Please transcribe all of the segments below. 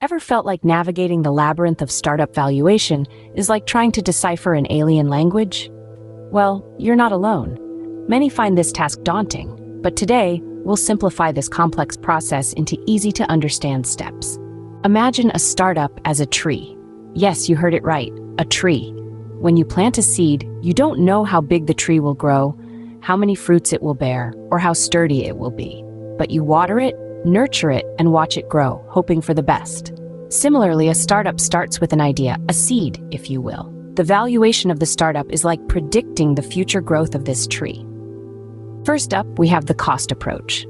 Ever felt like navigating the labyrinth of startup valuation is like trying to decipher an alien language? Well, you're not alone. Many find this task daunting, but today, we'll simplify this complex process into easy-to-understand steps. Imagine a startup as a tree. Yes, you heard it right, a tree. When you plant a seed, you don't know how big the tree will grow, how many fruits it will bear, or how sturdy it will be. But you water it, nurture it, and watch it grow, hoping for the best. Similarly, a startup starts with an idea, a seed, if you will. The valuation of the startup is like predicting the future growth of this tree. First up, we have the cost approach.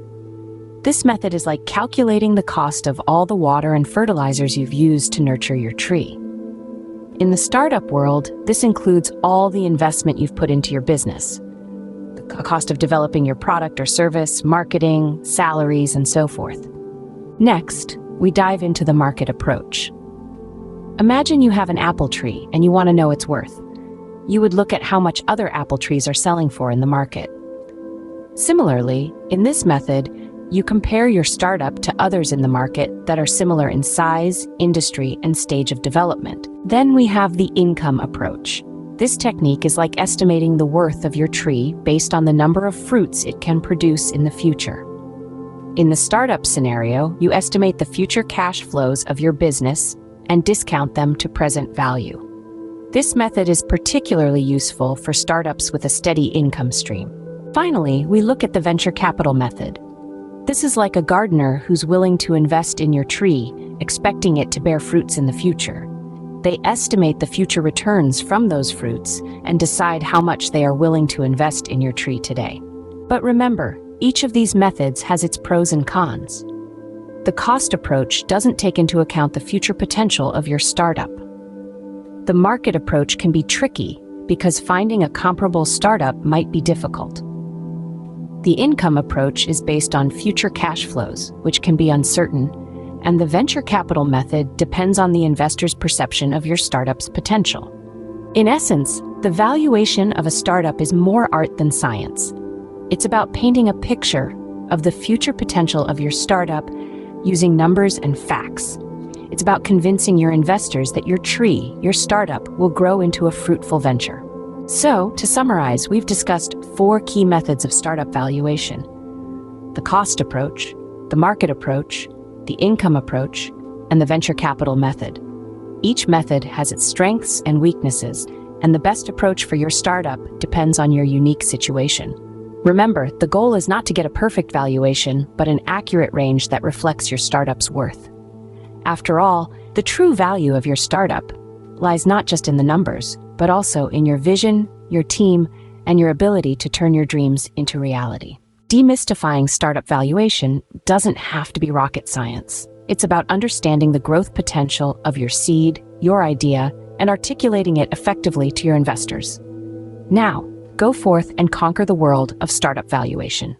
This method is like calculating the cost of all the water and fertilizers you've used to nurture your tree. In the startup world, this includes all the investment you've put into your business. The cost of developing your product or service, marketing, salaries, and so forth. Next, we dive into the market approach. Imagine you have an apple tree and you want to know its worth. You would look at how much other apple trees are selling for in the market. Similarly, in this method, you compare your startup to others in the market that are similar in size, industry, and stage of development. Then we have the income approach. This technique is like estimating the worth of your tree based on the number of fruits it can produce in the future. In the startup scenario, you estimate the future cash flows of your business and discount them to present value. This method is particularly useful for startups with a steady income stream. Finally, we look at the venture capital method. This is like a gardener who's willing to invest in your tree, expecting it to bear fruits in the future. They estimate the future returns from those fruits and decide how much they are willing to invest in your tree today. But remember, each of these methods has its pros and cons. The cost approach doesn't take into account the future potential of your startup. The market approach can be tricky because finding a comparable startup might be difficult. The income approach is based on future cash flows, which can be uncertain, and the venture capital method depends on the investor's perception of your startup's potential. In essence, the valuation of a startup is more art than science. It's about painting a picture of the future potential of your startup using numbers and facts. It's about convincing your investors that your tree, your startup, will grow into a fruitful venture. So, to summarize, we've discussed 4 key methods of startup valuation: the cost approach, the market approach, the income approach, and the venture capital method. Each method has its strengths and weaknesses, and the best approach for your startup depends on your unique situation. Remember, the goal is not to get a perfect valuation, but an accurate range that reflects your startup's worth. After all, the true value of your startup lies not just in the numbers, but also in your vision, your team, and your ability to turn your dreams into reality. Demystifying startup valuation doesn't have to be rocket science. It's about understanding the growth potential of your seed, your idea, and articulating it effectively to your investors. Now, go forth and conquer the world of startup valuation.